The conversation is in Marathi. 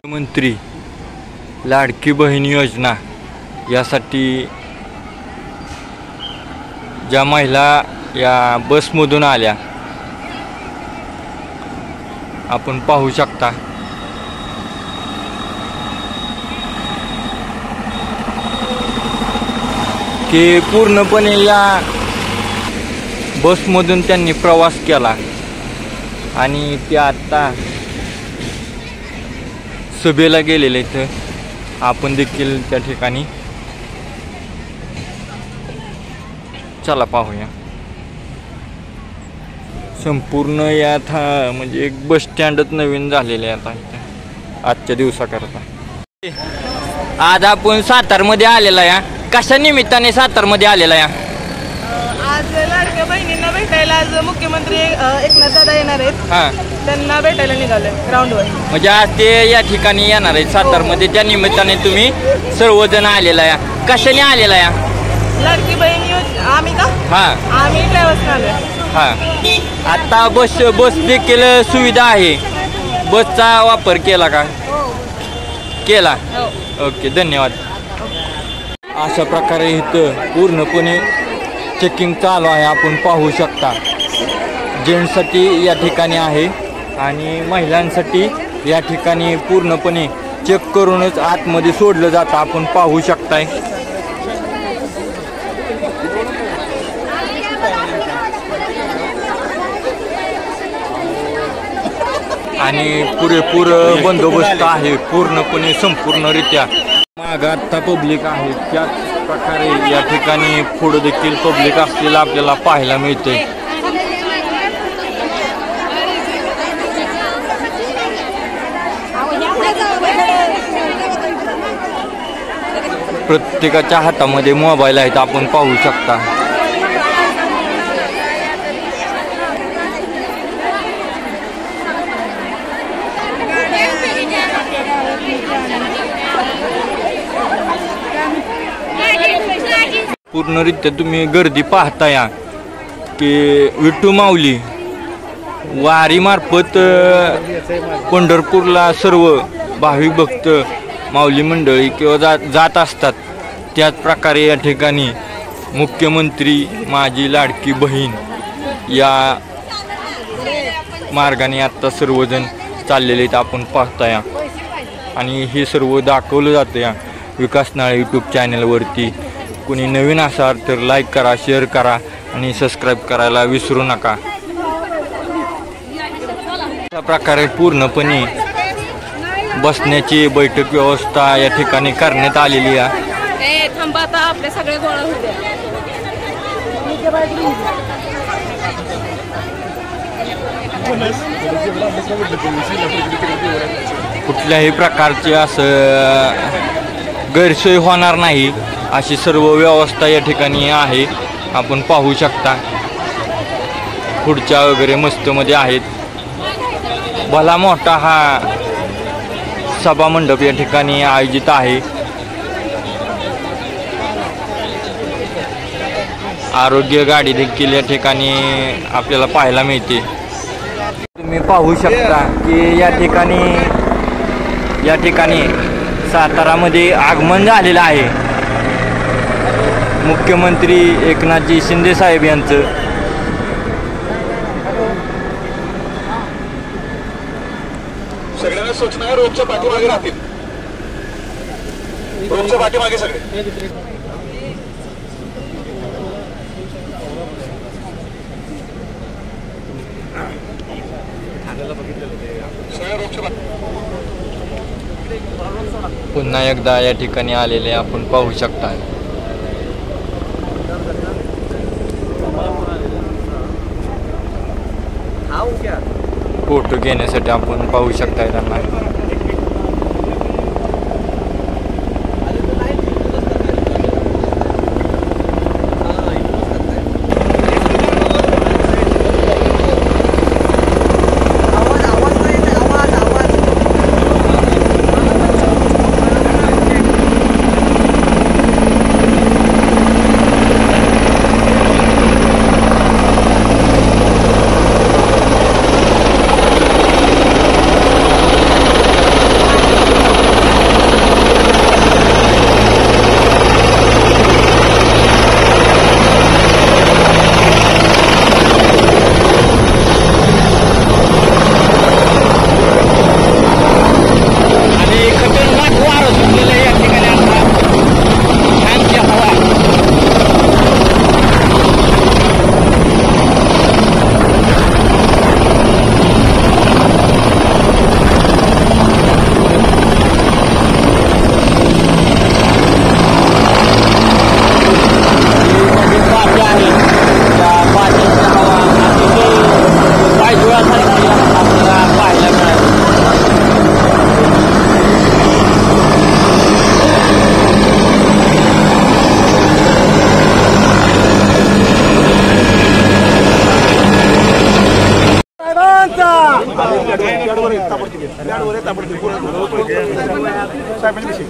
मंत्री लाडकी बहीण योजना यासाठी ज्या महिला या बसमधून आल्या आपण पाहू शकता की पूर्णपणे या बसमधून त्यांनी प्रवास केला आणि ते आता सभेला गेलेले इथं आपण देखील त्या ठिकाणी चला पाहूया। संपूर्ण यात म्हणजे एक बस स्टँडच नवीन झालेले आता आजच्या दिवसाकरता। आज आपण सातारमध्ये आलेला या कशा निमित्ताने सातारमध्ये आलेला या? आज लाडक्या बहिणींना भेटायला आज मुख्यमंत्री एकनाथ दादा येणार आहेत, त्यांना भेटायला निघाले ग्राउंडवर। म्हणजे आज ते या ठिकाणी येणार आहेत सातारमध्ये, त्या निमित्ताने तुम्ही सर्वजण आलेला या कशाने आलेला या? लाडकी बहीण आम्ही का? आम्ही ट्रॅव्हल्स आलोय। आता बस देखील सुविधा आहे, बसचा वापर केला का? केला। ओके, धन्यवाद। अशा प्रकारे इथं पूर्णपणे चेकिंग चालू आहे, आपण पाहू शकता। जेंट्ससाठी या ठिकाणी आहे आणि महिलांसाठी या ठिकाणी पूर्णपणे चेक करूनच आतमध्ये सोडलं जातं, आपण पाहू शकताय। आणि पुरेपूर बंदोबस्त आहे पूर्णपणे संपूर्णरित्या। मागं आता पब्लिक आहे, त्याच प्रकारे या ठिकाणी पुढे देखील पब्लिक असलेलं आपल्याला पाहायला मिळते। प्रत्येकाच्या हातामध्ये मोबाईल आहेत, आपण पाहू शकता। पूर्णरित्या तुम्ही गर्दी पाहताय की विठू माऊली वारी मार्फत पंढरपूरला सर्व भाविक भक्त माऊली मंडळी किंवा जात असतात, त्याच प्रकारे या ठिकाणी मुख्यमंत्री माझी लाडकी बहीण या मार्गाने आता सर्वजण चाललेले आहेत, आपण पाहताय। आणि हे सर्व दाखवलं जातं या विकास नाळे यूट्यूब चॅनलवरती। कोणी नवीन असाल तर लाईक करा, शेअर करा आणि सबस्क्राईब करायला विसरू नका। अशा प्रकारे पूर्णपणे बसण्याची बैठक व्यवस्था या ठिकाणी करण्यात आलेली आहे। आपले सगळे गोळा होते। कुठल्याही प्रकारचे असं गैरसोय होणार नाही अशी सर्व व्यवस्था या ठिकाणी आहे, आपण पाहू शकता। खुर्च्या वगैरे मस्तमध्ये आहेत। भला मोठा हा सभा मंडप या ठिकाणी आयोजित आहे। आरोग्य गाडी देखील या ठिकाणी आपल्याला पाहायला मिळते। तुम्ही पाहू शकता की या ठिकाणी सातारामध्ये आगमन झालेलं आहे मुख्यमंत्री एकनाथजी शिंदे साहेब यांचं। सगळ्यांना सूचना रोजच्या पाठीमागे राहतील, रोजच्या पाठीमागे सगळे। पुन्हा एकदा या ठिकाणी आलेले आपण पाहू शकता। फोटो घेण्यासाठी आपण पाहू शकता त्यांना। बॅडवर आहेत ताबडतोब बॅडवर आहे ताबडतोब साहेबांची